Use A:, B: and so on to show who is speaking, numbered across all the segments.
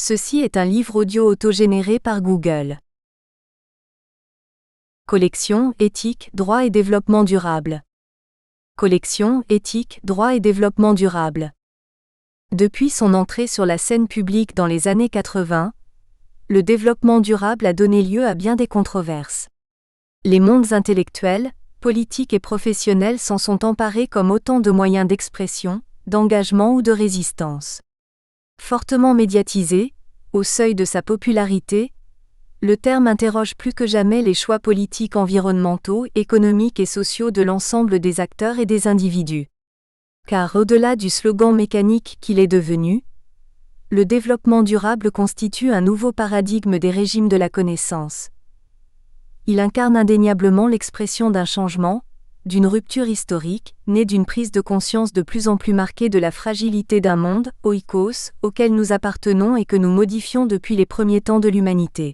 A: Ceci est un livre audio autogénéré par Google. Collection, éthique, droit et développement durable. Collection, éthique, droit et développement durable. Depuis son entrée sur la scène publique dans les années 80, le développement durable a donné lieu à bien des controverses. Les mondes intellectuels, politiques et professionnels s'en sont emparés comme autant de moyens d'expression, d'engagement ou de résistance. Fortement médiatisé, au seuil de sa popularité, le terme interroge plus que jamais les choix politiques environnementaux, économiques et sociaux de l'ensemble des acteurs et des individus. Car au-delà du slogan mécanique qu'il est devenu, le développement durable constitue un nouveau paradigme des régimes de la connaissance. Il incarne indéniablement l'expression d'un changement, d'une rupture historique, née d'une prise de conscience de plus en plus marquée de la fragilité d'un monde, oikos, auquel nous appartenons et que nous modifions depuis les premiers temps de l'humanité.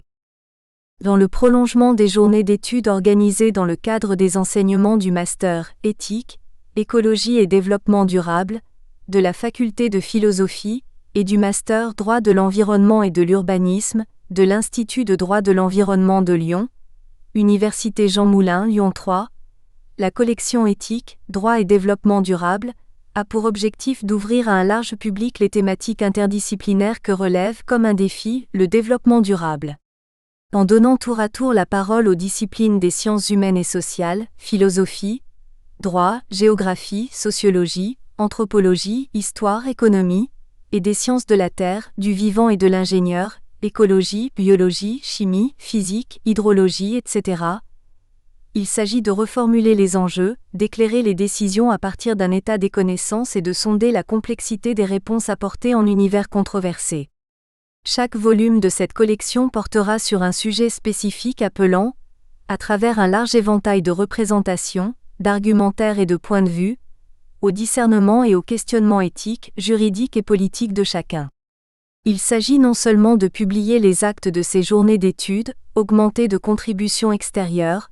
A: Dans le prolongement des journées d'études organisées dans le cadre des enseignements du master « Éthique, écologie et développement durable », de la faculté de philosophie, et du master « Droit de l'environnement et de l'urbanisme » de l'Institut de droit de l'environnement de Lyon, Université Jean Moulin Lyon 3, la collection éthique, droit et développement durable, a pour objectif d'ouvrir à un large public les thématiques interdisciplinaires que relève comme un défi le développement durable. En donnant tour à tour la parole aux disciplines des sciences humaines et sociales, philosophie, droit, géographie, sociologie, anthropologie, histoire, économie, et des sciences de la terre, du vivant et de l'ingénieur, écologie, biologie, chimie, physique, hydrologie, etc., il s'agit de reformuler les enjeux, d'éclairer les décisions à partir d'un état des connaissances et de sonder la complexité des réponses apportées en univers controversé. Chaque volume de cette collection portera sur un sujet spécifique appelant, à travers un large éventail de représentations, d'argumentaires et de points de vue, au discernement et au questionnement éthique, juridique et politique de chacun. Il s'agit non seulement de publier les actes de ces journées d'études, augmentées de contributions extérieures,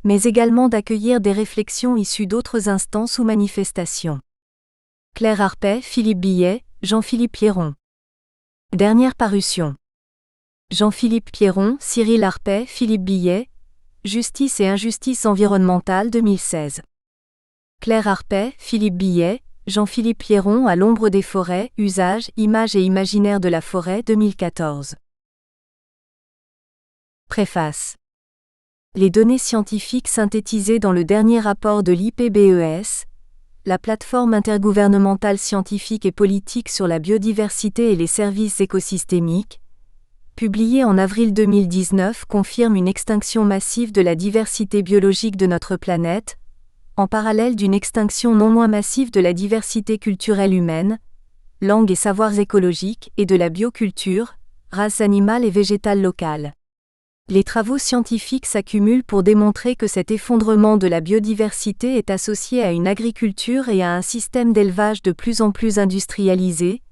A: mais également d'accueillir des réflexions issues d'autres instances ou manifestations. Claire Harpet, Philippe Billet, Jean-Philippe Pierron. Dernière parution. Jean-Philippe Pierron, Cyril Harpet, Philippe Billet, Justice et injustice environnementale 2016. Claire Harpet, Philippe Billet, Jean-Philippe Pierron à l'ombre des forêts, Usages, images et imaginaire de la forêt 2014. Préface. Les données scientifiques synthétisées dans le dernier rapport de l'IPBES, la plateforme intergouvernementale scientifique et politique sur la biodiversité et les services écosystémiques, publié en avril 2019, confirme une extinction massive de la diversité biologique de notre planète, en parallèle d'une extinction non moins massive de la diversité culturelle humaine, langues et savoirs écologiques, et de la bioculture, races animales et végétales locales. Les travaux scientifiques s'accumulent pour démontrer que cet effondrement de la biodiversité est associé à une agriculture et à un système d'élevage de plus en plus industrialisé,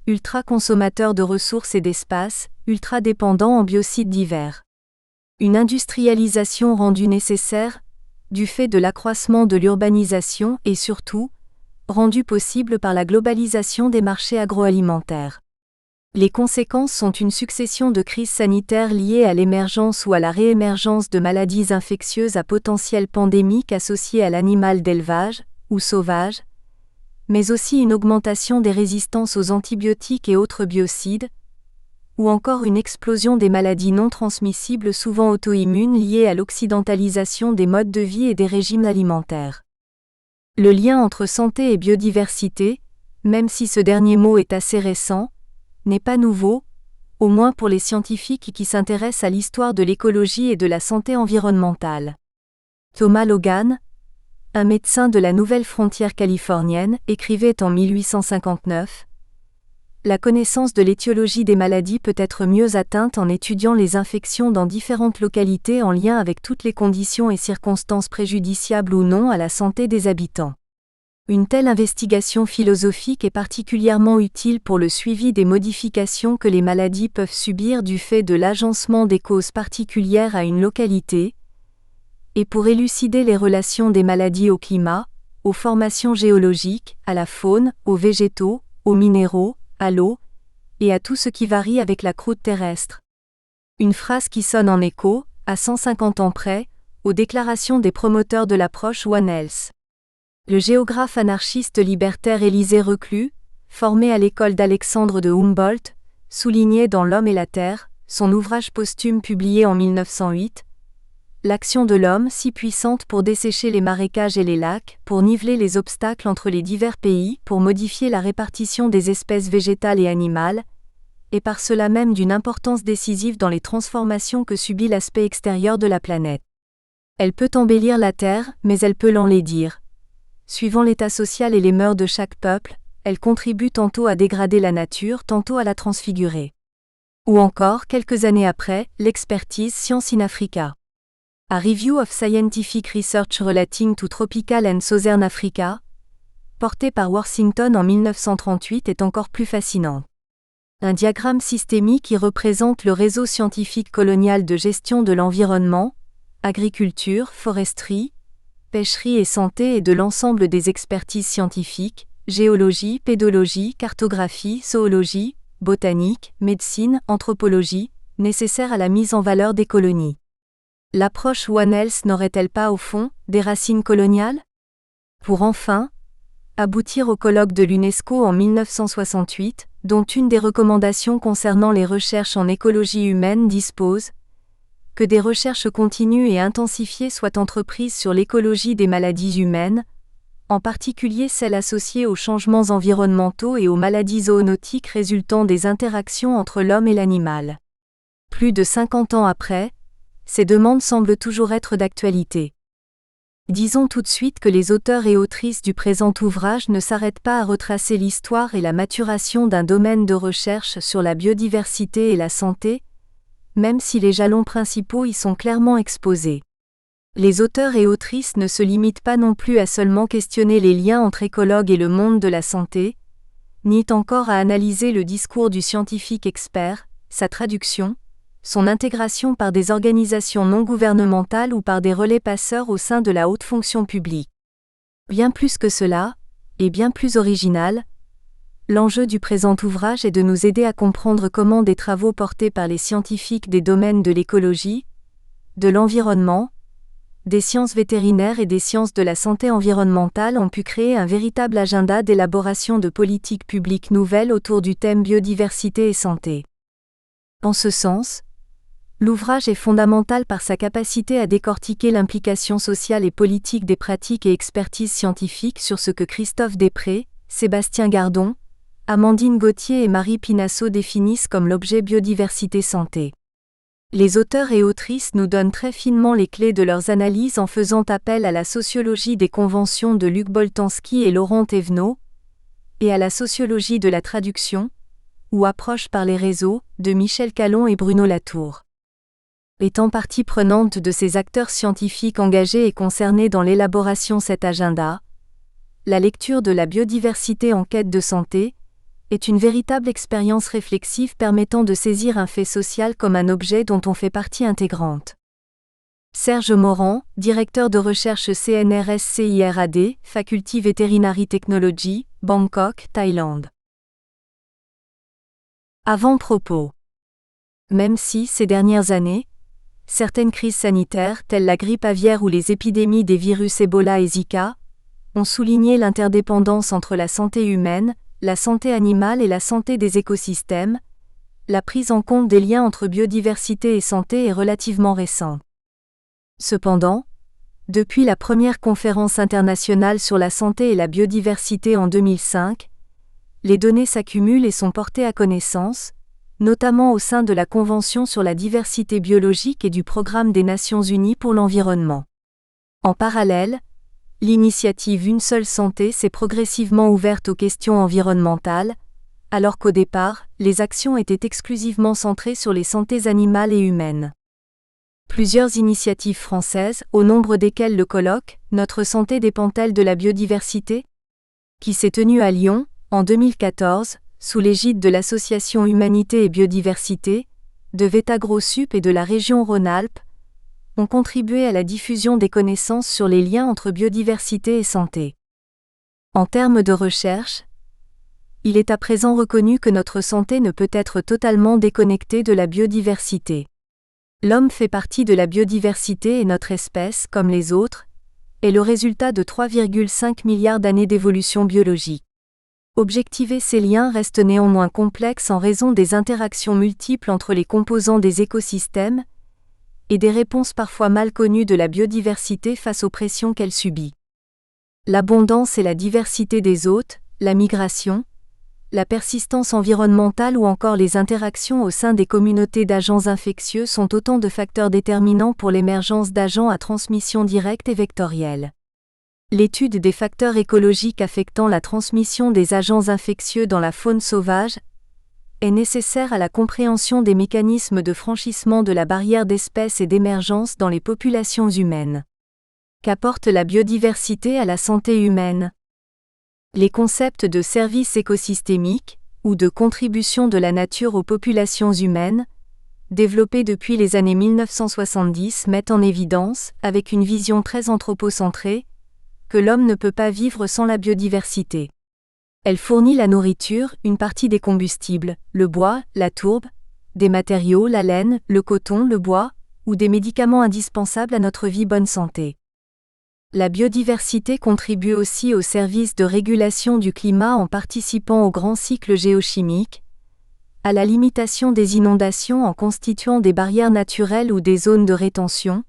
A: ultra-consommateur de ressources et d'espace, ultra-dépendant en biocides divers. Une industrialisation rendue nécessaire, du fait de l'accroissement de l'urbanisation et surtout, rendue possible par la globalisation des marchés agroalimentaires. Les conséquences sont une succession de crises sanitaires liées à l'émergence ou à la réémergence de maladies infectieuses à potentiel pandémique associées à l'animal d'élevage, ou sauvage, mais aussi une augmentation des résistances aux antibiotiques et autres biocides, ou encore une explosion des maladies non transmissibles souvent auto-immunes liées à l'occidentalisation des modes de vie et des régimes alimentaires. Le lien entre santé et biodiversité, même si ce dernier mot est assez récent, n'est pas nouveau, au moins pour les scientifiques qui s'intéressent à l'histoire de l'écologie et de la santé environnementale. Thomas Logan, un médecin de la Nouvelle Frontière californienne, écrivait en 1859 « La connaissance de l'étiologie des maladies peut être mieux atteinte en étudiant les infections dans différentes localités en lien avec toutes les conditions et circonstances préjudiciables ou non à la santé des habitants. » Une telle investigation philosophique est particulièrement utile pour le suivi des modifications que les maladies peuvent subir du fait de l'agencement des causes particulières à une localité, et pour élucider les relations des maladies au climat, aux formations géologiques, à la faune, aux végétaux, aux minéraux, à l'eau, et à tout ce qui varie avec la croûte terrestre. Une phrase qui sonne en écho, à 150 ans près, aux déclarations des promoteurs de l'approche One Health. Le géographe anarchiste libertaire Élisée Reclus, formé à l'école d'Alexandre de Humboldt, soulignait dans L'Homme et la Terre, son ouvrage posthume publié en 1908, l'action de l'homme si puissante pour dessécher les marécages et les lacs, pour niveler les obstacles entre les divers pays, pour modifier la répartition des espèces végétales et animales, et par cela même d'une importance décisive dans les transformations que subit l'aspect extérieur de la planète. Elle peut embellir la Terre, mais elle peut l'enlaidir. Suivant l'état social et les mœurs de chaque peuple, elle contribue tantôt à dégrader la nature, tantôt à la transfigurer. Ou encore, quelques années après, l'expertise Science in Africa. A Review of Scientific Research Relating to Tropical and Southern Africa, porté par Worthington en 1938 est encore plus fascinant. Un diagramme systémique qui représente le réseau scientifique colonial de gestion de l'environnement, agriculture, foresterie, pêcherie et santé et de l'ensemble des expertises scientifiques, géologie, pédologie, cartographie, zoologie, botanique, médecine, anthropologie, nécessaires à la mise en valeur des colonies. L'approche One Health n'aurait-elle pas, au fond, des racines coloniales ? Pour enfin aboutir au colloque de l'UNESCO en 1968, dont une des recommandations concernant les recherches en écologie humaine dispose que des recherches continues et intensifiées soient entreprises sur l'écologie des maladies humaines, en particulier celles associées aux changements environnementaux et aux maladies zoonotiques résultant des interactions entre l'homme et l'animal. Plus de 50 ans après, ces demandes semblent toujours être d'actualité. Disons tout de suite que les auteurs et autrices du présent ouvrage ne s'arrêtent pas à retracer l'histoire et la maturation d'un domaine de recherche sur la biodiversité et la santé, même si les jalons principaux y sont clairement exposés. Les auteurs et autrices ne se limitent pas non plus à seulement questionner les liens entre écologues et le monde de la santé, ni encore à analyser le discours du scientifique expert, sa traduction, son intégration par des organisations non gouvernementales ou par des relais passeurs au sein de la haute fonction publique. Bien plus que cela, et bien plus original, l'enjeu du présent ouvrage est de nous aider à comprendre comment des travaux portés par les scientifiques des domaines de l'écologie, de l'environnement, des sciences vétérinaires et des sciences de la santé environnementale ont pu créer un véritable agenda d'élaboration de politiques publiques nouvelles autour du thème biodiversité et santé. En ce sens, l'ouvrage est fondamental par sa capacité à décortiquer l'implication sociale et politique des pratiques et expertises scientifiques sur ce que Christophe Després, Sébastien Gardon, Amandine Gauthier et Marie Pinasso définissent comme l'objet biodiversité-santé. Les auteurs et autrices nous donnent très finement les clés de leurs analyses en faisant appel à la sociologie des conventions de Luc Boltanski et Laurent Thévenot, et à la sociologie de la traduction, ou approche par les réseaux, de Michel Callon et Bruno Latour. Étant partie prenante de ces acteurs scientifiques engagés et concernés dans l'élaboration de cet agenda, la lecture de la biodiversité en quête de santé est une véritable expérience réflexive permettant de saisir un fait social comme un objet dont on fait partie intégrante. Serge Morand, directeur de recherche CNRS-CIRAD, Faculty Veterinary Technology, Bangkok, Thaïlande. Avant-propos. Même si, ces dernières années, certaines crises sanitaires, telles la grippe aviaire ou les épidémies des virus Ebola et Zika, ont souligné l'interdépendance entre la santé humaine, la santé animale et la santé des écosystèmes, la prise en compte des liens entre biodiversité et santé est relativement récente. Cependant, depuis la première conférence internationale sur la santé et la biodiversité en 2005, les données s'accumulent et sont portées à connaissance, notamment au sein de la Convention sur la diversité biologique et du Programme des Nations Unies pour l'environnement. En parallèle, l'initiative Une seule santé s'est progressivement ouverte aux questions environnementales, alors qu'au départ, les actions étaient exclusivement centrées sur les santés animales et humaines. Plusieurs initiatives françaises, au nombre desquelles le colloque « Notre santé dépend-elle de la biodiversité ?», qui s'est tenu à Lyon, en 2014, sous l'égide de l'Association Humanité et Biodiversité, de Vétagrosup et de la région Rhône-Alpes, ont contribué à la diffusion des connaissances sur les liens entre biodiversité et santé. En termes de recherche, Il est à présent reconnu que notre santé ne peut être totalement déconnectée de la biodiversité. L'homme fait partie de la biodiversité et notre espèce, comme les autres, est le résultat de 3,5 milliards d'années d'évolution biologique. Objectiver ces liens reste néanmoins complexe en raison des interactions multiples entre les composants des écosystèmes et des réponses parfois mal connues de la biodiversité face aux pressions qu'elle subit. L'abondance et la diversité des hôtes, la migration, la persistance environnementale ou encore les interactions au sein des communautés d'agents infectieux sont autant de facteurs déterminants pour l'émergence d'agents à transmission directe et vectorielle. L'étude des facteurs écologiques affectant la transmission des agents infectieux dans la faune sauvage est nécessaire à la compréhension des mécanismes de franchissement de la barrière d'espèces et d'émergence dans les populations humaines. Qu'apporte la biodiversité à la santé humaine ? Les concepts de service écosystémique, ou de contribution de la nature aux populations humaines, développés depuis les années 1970 mettent en évidence, avec une vision très anthropocentrée, que l'homme ne peut pas vivre sans la biodiversité. Elle fournit la nourriture, une partie des combustibles, le bois, la tourbe, des matériaux, la laine, le coton, le bois, ou des médicaments indispensables à notre vie bonne santé. La biodiversité contribue aussi au service de régulation du climat en participant au grand cycle géochimique, à la limitation des inondations en constituant des barrières naturelles ou des zones de rétention,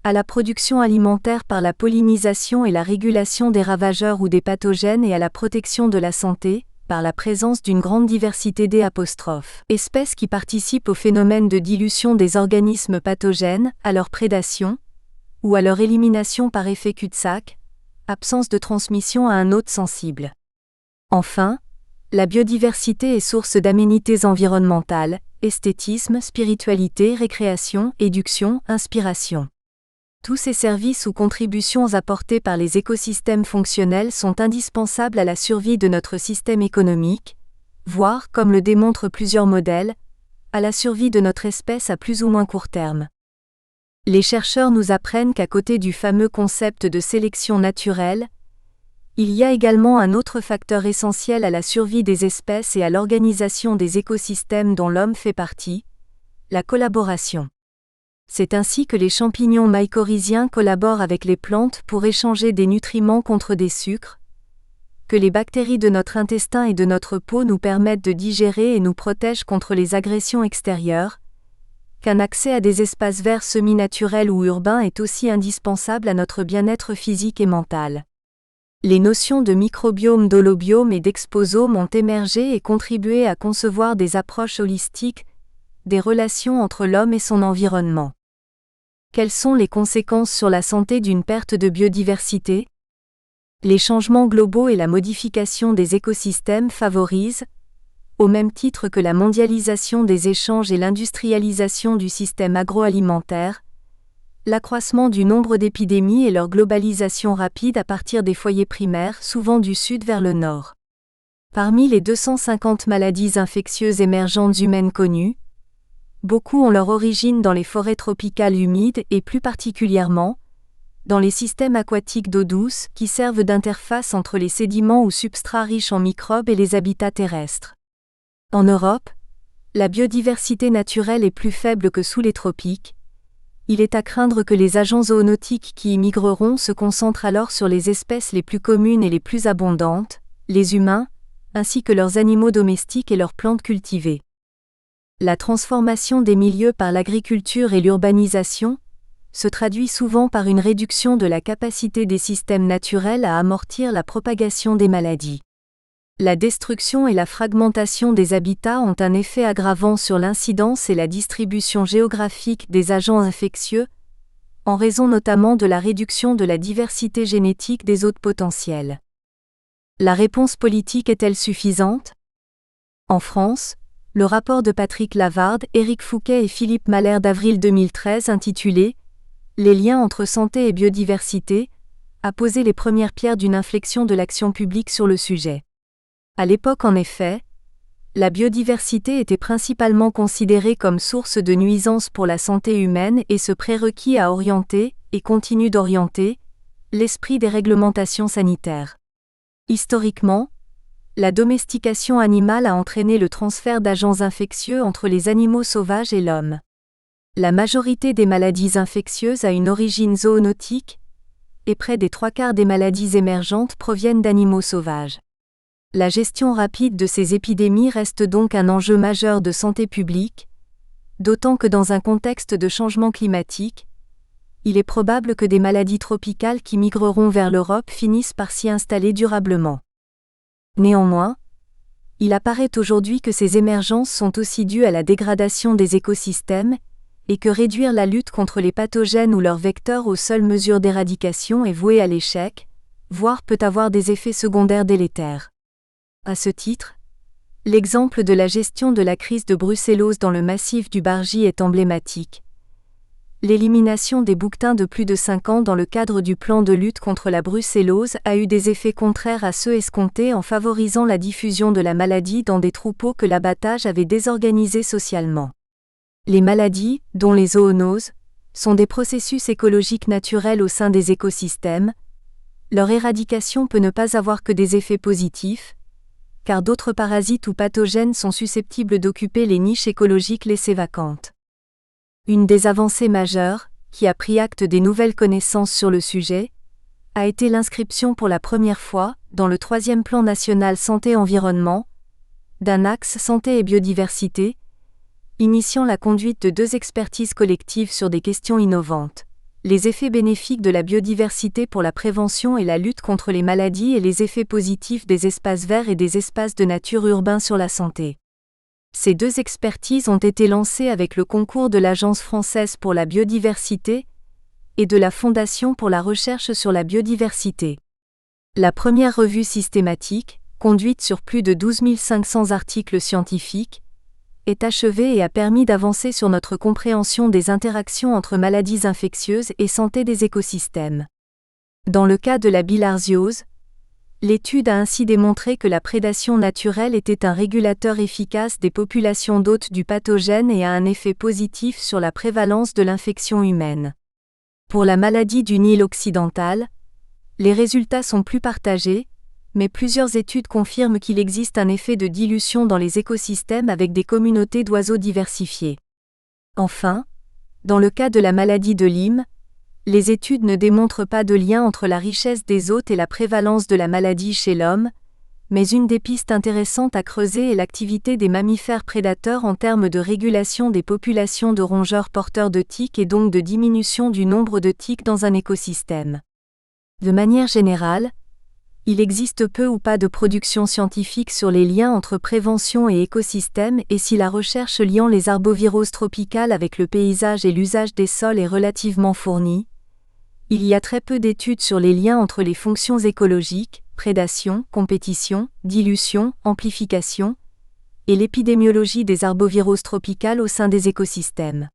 A: à la production alimentaire par la pollinisation et la régulation des ravageurs ou des pathogènes et à la protection de la santé, par la présence d'une grande diversité d'espèces qui participent au phénomène de dilution des organismes pathogènes, à leur prédation, ou à leur élimination par effet cul-de-sac, absence de transmission à un hôte sensible. Enfin, la biodiversité est source d'aménités environnementales, esthétisme, spiritualité, récréation, éducation, inspiration. Tous ces services ou contributions apportées par les écosystèmes fonctionnels sont indispensables à la survie de notre système économique, voire, comme le démontrent plusieurs modèles, à la survie de notre espèce à plus ou moins court terme. Les chercheurs nous apprennent qu'à côté du fameux concept de sélection naturelle, il y a également un autre facteur essentiel à la survie des espèces et à l'organisation des écosystèmes dont l'homme fait partie, la collaboration. C'est ainsi que les champignons mycorhiziens collaborent avec les plantes pour échanger des nutriments contre des sucres, que les bactéries de notre intestin et de notre peau nous permettent de digérer et nous protègent contre les agressions extérieures, qu'un accès à des espaces verts semi-naturels ou urbains est aussi indispensable à notre bien-être physique et mental. Les notions de microbiome, d'holobiome et d'exposome ont émergé et contribué à concevoir des approches holistiques des relations entre l'homme et son environnement. Quelles sont les conséquences sur la santé d'une perte de biodiversité ? Les changements globaux et la modification des écosystèmes favorisent, au même titre que la mondialisation des échanges et l'industrialisation du système agroalimentaire, l'accroissement du nombre d'épidémies et leur globalisation rapide à partir des foyers primaires, souvent du sud vers le nord. Parmi les 250 maladies infectieuses émergentes humaines connues, beaucoup ont leur origine dans les forêts tropicales humides et plus particulièrement, dans les systèmes aquatiques d'eau douce qui servent d'interface entre les sédiments ou substrats riches en microbes et les habitats terrestres. En Europe, la biodiversité naturelle est plus faible que sous les tropiques. Il est à craindre que les agents zoonotiques qui y migreront se concentrent alors sur les espèces les plus communes et les plus abondantes, les humains, ainsi que leurs animaux domestiques et leurs plantes cultivées. La transformation des milieux par l'agriculture et l'urbanisation se traduit souvent par une réduction de la capacité des systèmes naturels à amortir la propagation des maladies. La destruction et la fragmentation des habitats ont un effet aggravant sur l'incidence et la distribution géographique des agents infectieux, en raison notamment de la réduction de la diversité génétique des hôtes potentiels. La réponse politique est-elle suffisante ? En France, le rapport de Patrick Lavarde, Éric Fouquet et Philippe Mahler d'avril 2013 intitulé « Les liens entre santé et biodiversité » a posé les premières pierres d'une inflexion de l'action publique sur le sujet. À l'époque en effet, la biodiversité était principalement considérée comme source de nuisances pour la santé humaine et ce prérequis a orienté, et continue d'orienter, l'esprit des réglementations sanitaires. Historiquement, La domestication animale a entraîné le transfert d'agents infectieux entre les animaux sauvages et l'homme. La majorité des maladies infectieuses a une origine zoonotique, et près des 3/4 des maladies émergentes proviennent d'animaux sauvages. La gestion rapide de ces épidémies reste donc un enjeu majeur de santé publique, d'autant que dans un contexte de changement climatique, il est probable que des maladies tropicales qui migreront vers l'Europe finissent par s'y installer durablement. Néanmoins, il apparaît aujourd'hui que ces émergences sont aussi dues à la dégradation des écosystèmes, et que réduire la lutte contre les pathogènes ou leurs vecteurs aux seules mesures d'éradication est voué à l'échec, voire peut avoir des effets secondaires délétères. À ce titre, l'exemple de la gestion de la crise de brucellose dans le massif du Bargy est emblématique. L'élimination des bouquetins de plus de 5 ans dans le cadre du plan de lutte contre la brucellose a eu des effets contraires à ceux escomptés en favorisant la diffusion de la maladie dans des troupeaux que l'abattage avait désorganisés socialement. Les maladies, dont les zoonoses, sont des processus écologiques naturels au sein des écosystèmes. Leur éradication peut ne pas avoir que des effets positifs, car d'autres parasites ou pathogènes sont susceptibles d'occuper les niches écologiques laissées vacantes. Une des avancées majeures, qui a pris acte des nouvelles connaissances sur le sujet, a été l'inscription pour la première fois, dans le 3e plan national santé-environnement, d'un axe santé et biodiversité, initiant la conduite de 2 expertises collectives sur des questions innovantes: les effets bénéfiques de la biodiversité pour la prévention et la lutte contre les maladies et les effets positifs des espaces verts et des espaces de nature urbains sur la santé. Ces 2 expertises ont été lancées avec le concours de l'Agence française pour la biodiversité et de la Fondation pour la recherche sur la biodiversité. La première revue systématique, conduite sur plus de 12 500 articles scientifiques, est achevée et a permis d'avancer sur notre compréhension des interactions entre maladies infectieuses et santé des écosystèmes. Dans le cas de la bilharziose, l'étude a ainsi démontré que la prédation naturelle était un régulateur efficace des populations d'hôtes du pathogène et a un effet positif sur la prévalence de l'infection humaine. Pour la maladie du Nil occidental, les résultats sont plus partagés, mais plusieurs études confirment qu'il existe un effet de dilution dans les écosystèmes avec des communautés d'oiseaux diversifiées. Enfin, dans le cas de la maladie de Lyme, les études ne démontrent pas de lien entre la richesse des hôtes et la prévalence de la maladie chez l'homme, mais une des pistes intéressantes à creuser est l'activité des mammifères prédateurs en termes de régulation des populations de rongeurs porteurs de tiques et donc de diminution du nombre de tiques dans un écosystème. De manière générale, il existe peu ou pas de production scientifique sur les liens entre prévention et écosystème, et si la recherche liant les arboviroses tropicales avec le paysage et l'usage des sols est relativement fournie, il y a très peu d'études sur les liens entre les fonctions écologiques, prédation, compétition, dilution, amplification, et l'épidémiologie des arboviroses tropicales au sein des écosystèmes.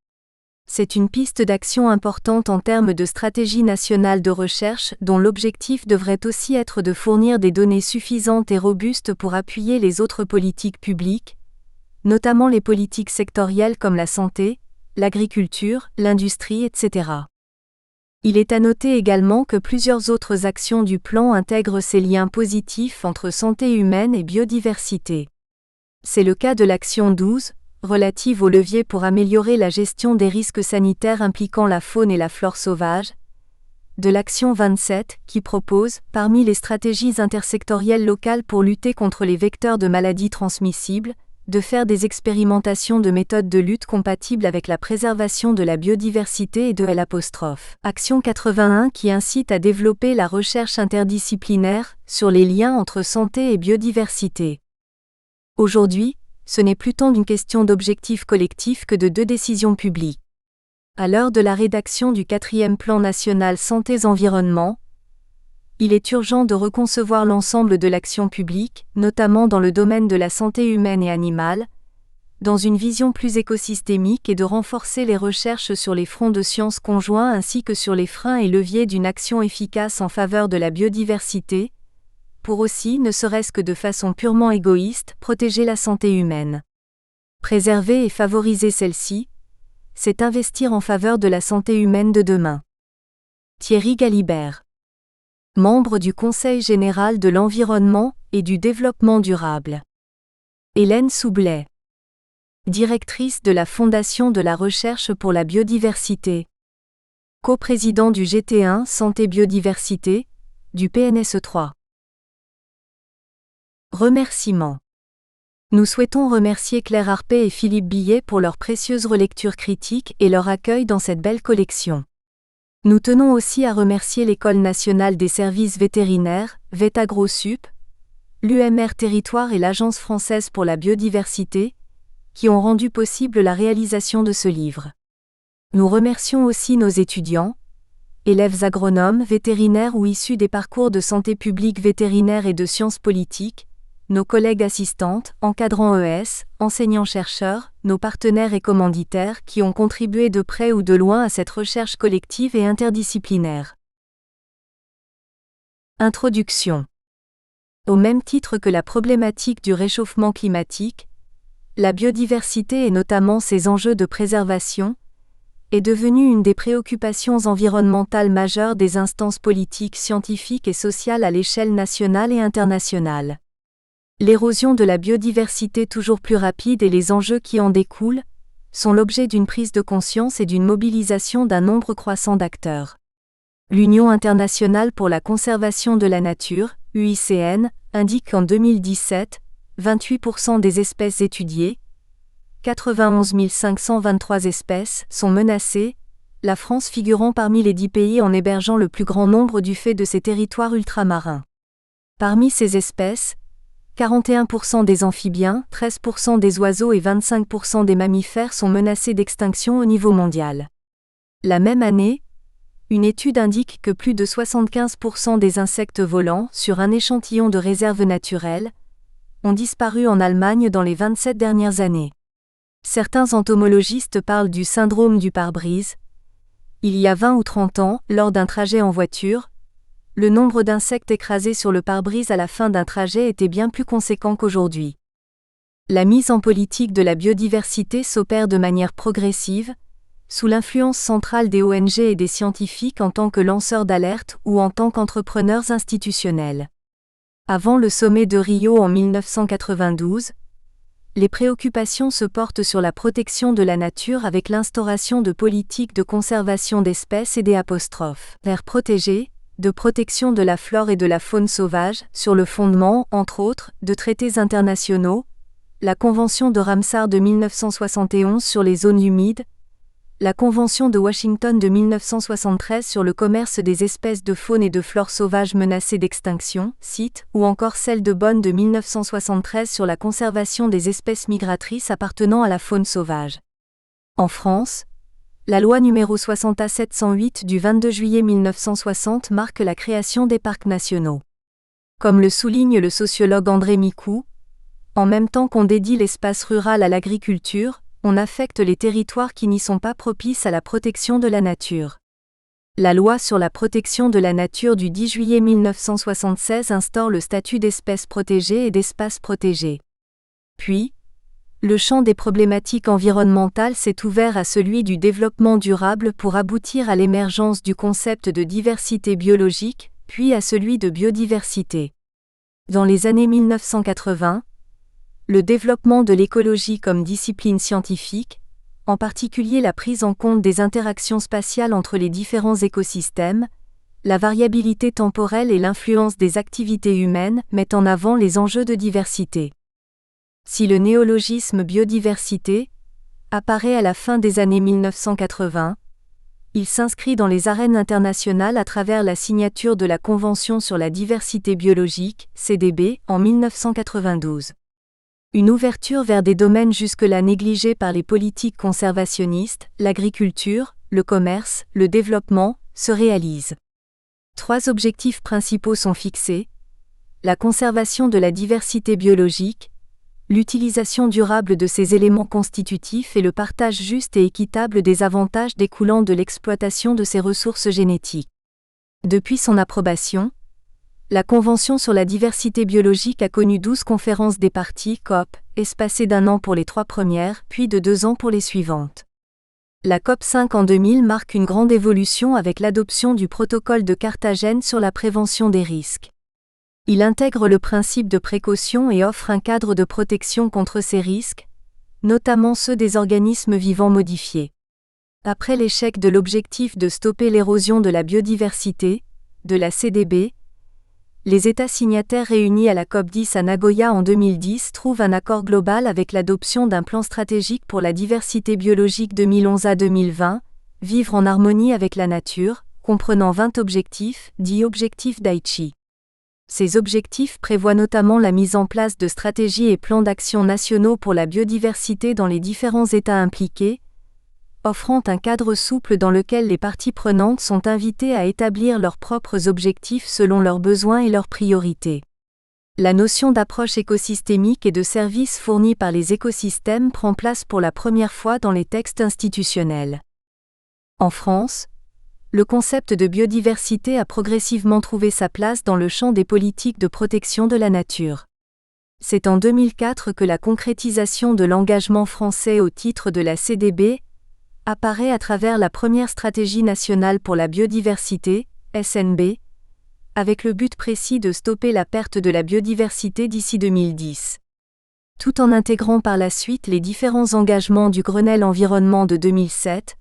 A: C'est une piste d'action importante en termes de stratégie nationale de recherche dont l'objectif devrait aussi être de fournir des données suffisantes et robustes pour appuyer les autres politiques publiques, notamment les politiques sectorielles comme la santé, l'agriculture, l'industrie, etc. Il est à noter également que plusieurs autres actions du plan intègrent ces liens positifs entre santé humaine et biodiversité. C'est le cas de l'action 12, relative aux leviers pour améliorer la gestion des risques sanitaires impliquant la faune et la flore sauvage, de l'action 27, qui propose, parmi les stratégies intersectorielles locales pour lutter contre les vecteurs de maladies transmissibles, de faire des expérimentations de méthodes de lutte compatibles avec la préservation de la biodiversité et de Action 81 qui incite à développer la recherche interdisciplinaire sur les liens entre santé et biodiversité. Aujourd'hui, ce n'est plus tant d'une question d'objectifs collectifs que de 2 décisions publiques. À l'heure de la rédaction du 4e plan national santé-environnement, il est urgent de reconcevoir l'ensemble de l'action publique, notamment dans le domaine de la santé humaine et animale, dans une vision plus écosystémique et de renforcer les recherches sur les fronts de sciences conjoints ainsi que sur les freins et leviers d'une action efficace en faveur de la biodiversité, pour aussi, ne serait-ce que de façon purement égoïste, protéger la santé humaine. Préserver et favoriser celle-ci, c'est investir en faveur de la santé humaine de demain. Thierry Galibert, membre du Conseil général de l'environnement et du développement durable. Hélène Soublet, directrice de la Fondation de la recherche pour la biodiversité, coprésident du GT1 Santé Biodiversité, du PNSE 3. Remerciements. Nous souhaitons remercier Claire Harpé et Philippe Billet pour leur précieuse relecture critique et leur accueil dans cette belle collection. Nous tenons aussi à remercier l'École nationale des services vétérinaires, VetAgroSup, l'UMR Territoire et l'Agence française pour la biodiversité, qui ont rendu possible la réalisation de ce livre. Nous remercions aussi nos étudiants, élèves agronomes, vétérinaires ou issus des parcours de santé publique vétérinaire et de sciences politiques, nos collègues assistantes, encadrants ES, enseignants-chercheurs, nos partenaires et commanditaires qui ont contribué de près ou de loin à cette recherche collective et interdisciplinaire. Introduction. Au même titre que la problématique du réchauffement climatique, la biodiversité et notamment ses enjeux de préservation, est devenue une des préoccupations environnementales majeures des instances politiques, scientifiques et sociales à l'échelle nationale et internationale. L'érosion de la biodiversité toujours plus rapide et les enjeux qui en découlent sont l'objet d'une prise de conscience et d'une mobilisation d'un nombre croissant d'acteurs. L'Union internationale pour la conservation de la nature, UICN, indique qu'en 2017, 28% des espèces étudiées, 91 523 espèces, sont menacées, la France figurant parmi les 10 pays en hébergeant le plus grand nombre du fait de ses territoires ultramarins. Parmi ces espèces, 41% des amphibiens, 13% des oiseaux et 25% des mammifères sont menacés d'extinction au niveau mondial. La même année, une étude indique que plus de 75% des insectes volants, sur un échantillon de réserves naturelles, ont disparu en Allemagne dans les 27 dernières années. Certains entomologistes parlent du syndrome du pare-brise. Il y a 20 ou 30 ans, lors d'un trajet en voiture, le nombre d'insectes écrasés sur le pare-brise à la fin d'un trajet était bien plus conséquent qu'aujourd'hui. La mise en politique de la biodiversité s'opère de manière progressive, sous l'influence centrale des ONG et des scientifiques en tant que lanceurs d'alerte ou en tant qu'entrepreneurs institutionnels. Avant le sommet de Rio en 1992, les préoccupations se portent sur la protection de la nature avec l'instauration de politiques de conservation d'espèces et des aires protégées, de protection de la flore et de la faune sauvage, sur le fondement, entre autres, de traités internationaux, la Convention de Ramsar de 1971 sur les zones humides, la Convention de Washington de 1973 sur le commerce des espèces de faune et de flore sauvages menacées d'extinction, CITES, ou encore celle de Bonn de 1973 sur la conservation des espèces migratrices appartenant à la faune sauvage. En France, la loi numéro 60A708 du 22 juillet 1960 marque la création des parcs nationaux. Comme le souligne le sociologue André Micou, en même temps qu'on dédie l'espace rural à l'agriculture, on affecte les territoires qui n'y sont pas propices à la protection de la nature. La loi sur la protection de la nature du 10 juillet 1976 instaure le statut d'espèce protégée et d'espace protégé. Puis, le champ des problématiques environnementales s'est ouvert à celui du développement durable pour aboutir à l'émergence du concept de diversité biologique, puis à celui de biodiversité. Dans les années 1980, le développement de l'écologie comme discipline scientifique, en particulier la prise en compte des interactions spatiales entre les différents écosystèmes, la variabilité temporelle et l'influence des activités humaines mettent en avant les enjeux de diversité. Si le néologisme biodiversité apparaît à la fin des années 1980, il s'inscrit dans les arènes internationales à travers la signature de la Convention sur la diversité biologique, CDB, en 1992. Une ouverture vers des domaines jusque-là négligés par les politiques conservationnistes, l'agriculture, le commerce, le développement, se réalise. 3 objectifs principaux sont fixés: la conservation de la diversité biologique, l'utilisation durable de ces éléments constitutifs et le partage juste et équitable des avantages découlant de l'exploitation de ces ressources génétiques. Depuis son approbation, la Convention sur la diversité biologique a connu 12 conférences des parties COP, espacées d'1 an pour les 3 premières, puis de 2 ans pour les suivantes. La COP 5 en 2000 marque une grande évolution avec l'adoption du protocole de Carthagène sur la prévention des risques. Il intègre le principe de précaution et offre un cadre de protection contre ces risques, notamment ceux des organismes vivants modifiés. Après l'échec de l'objectif de stopper l'érosion de la biodiversité, de la CDB, les États signataires réunis à la COP10 à Nagoya en 2010 trouvent un accord global avec l'adoption d'un plan stratégique pour la diversité biologique 2011 à 2020, Vivre en harmonie avec la nature, comprenant 20 objectifs, dits objectifs d'Aichi. Ces objectifs prévoient notamment la mise en place de stratégies et plans d'action nationaux pour la biodiversité dans les différents États impliqués, offrant un cadre souple dans lequel les parties prenantes sont invitées à établir leurs propres objectifs selon leurs besoins et leurs priorités. La notion d'approche écosystémique et de services fournis par les écosystèmes prend place pour la première fois dans les textes institutionnels. En France, le concept de biodiversité a progressivement trouvé sa place dans le champ des politiques de protection de la nature. C'est en 2004 que la concrétisation de l'engagement français au titre de la CDB apparaît à travers la première stratégie nationale pour la biodiversité, SNB, avec le but précis de stopper la perte de la biodiversité d'ici 2010. Tout en intégrant par la suite les différents engagements du Grenelle environnement de 2007,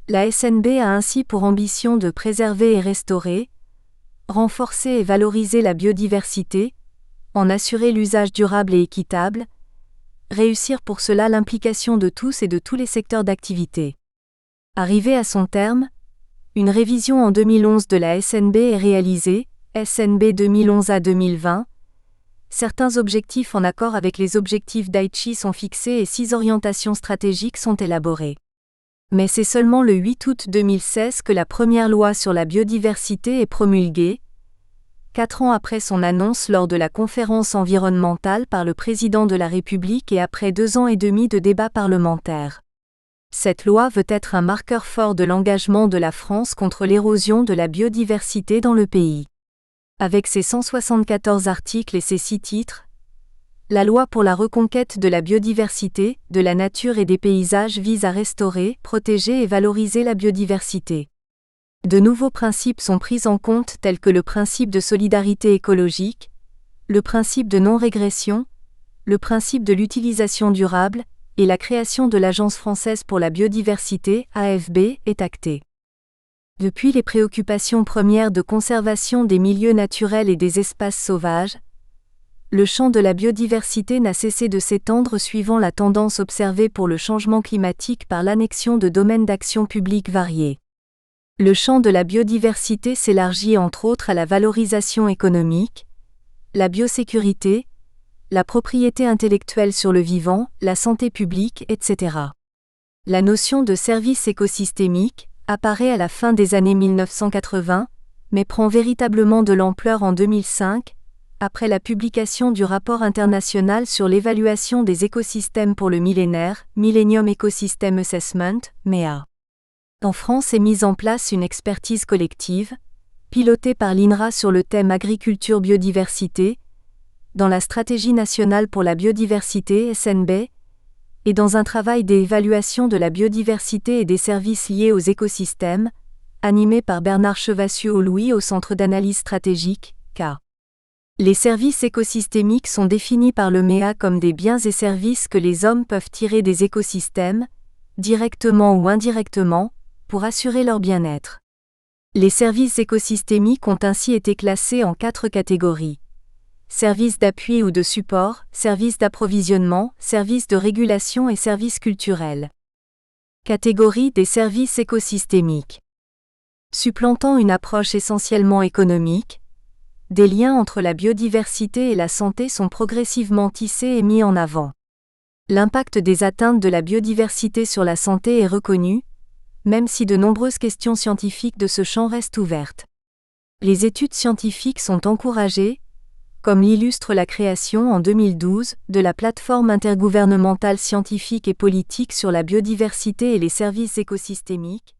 A: la SNB a ainsi pour ambition de préserver et restaurer, renforcer et valoriser la biodiversité, en assurer l'usage durable et équitable, réussir pour cela l'implication de tous et de tous les secteurs d'activité. Arrivé à son terme, une révision en 2011 de la SNB est réalisée, SNB 2011 à 2020. Certains objectifs en accord avec les objectifs d'Aichi sont fixés et 6 orientations stratégiques sont élaborées. Mais c'est seulement le 8 août 2016 que la première loi sur la biodiversité est promulguée, 4 ans après son annonce lors de la conférence environnementale par le président de la République et après 2 ans et demi de débats parlementaires. Cette loi veut être un marqueur fort de l'engagement de la France contre l'érosion de la biodiversité dans le pays. Avec ses 174 articles et ses 6 titres, la loi pour la reconquête de la biodiversité, de la nature et des paysages vise à restaurer, protéger et valoriser la biodiversité. De nouveaux principes sont pris en compte tels que le principe de solidarité écologique, le principe de non-régression, le principe de l'utilisation durable, et la création de l'Agence française pour la biodiversité, AFB, est actée. Depuis les préoccupations premières de conservation des milieux naturels et des espaces sauvages, le champ de la biodiversité n'a cessé de s'étendre suivant la tendance observée pour le changement climatique par l'annexion de domaines d'action publique variés. Le champ de la biodiversité s'élargit entre autres à la valorisation économique, la biosécurité, la propriété intellectuelle sur le vivant, la santé publique, etc. La notion de service écosystémique apparaît à la fin des années 1980, mais prend véritablement de l'ampleur en 2005, après la publication du rapport international sur l'évaluation des écosystèmes pour le millénaire, Millennium Ecosystem Assessment, MEA. En France est mise en place une expertise collective, pilotée par l'INRA sur le thème agriculture-biodiversité, dans la stratégie nationale pour la biodiversité SNB, et dans un travail d'évaluation de la biodiversité et des services liés aux écosystèmes, animé par Bernard Chevassieux-Louis au Centre d'analyse stratégique, K. Les services écosystémiques sont définis par le MEA comme des biens et services que les hommes peuvent tirer des écosystèmes, directement ou indirectement, pour assurer leur bien-être. Les services écosystémiques ont ainsi été classés en 4 catégories. Services d'appui ou de support, services d'approvisionnement, services de régulation et services culturels. Catégorie des services écosystémiques. Supplantant une approche essentiellement économique, des liens entre la biodiversité et la santé sont progressivement tissés et mis en avant. L'impact des atteintes de la biodiversité sur la santé est reconnu, même si de nombreuses questions scientifiques de ce champ restent ouvertes. Les études scientifiques sont encouragées, comme l'illustre la création en 2012 de la plateforme intergouvernementale scientifique et politique sur la biodiversité et les services écosystémiques.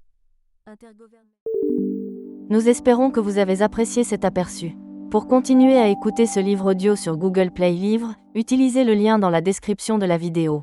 B: Nous espérons que vous avez apprécié cet aperçu. Pour continuer à écouter ce livre audio sur Google Play Livres, utilisez le lien dans la description de la vidéo.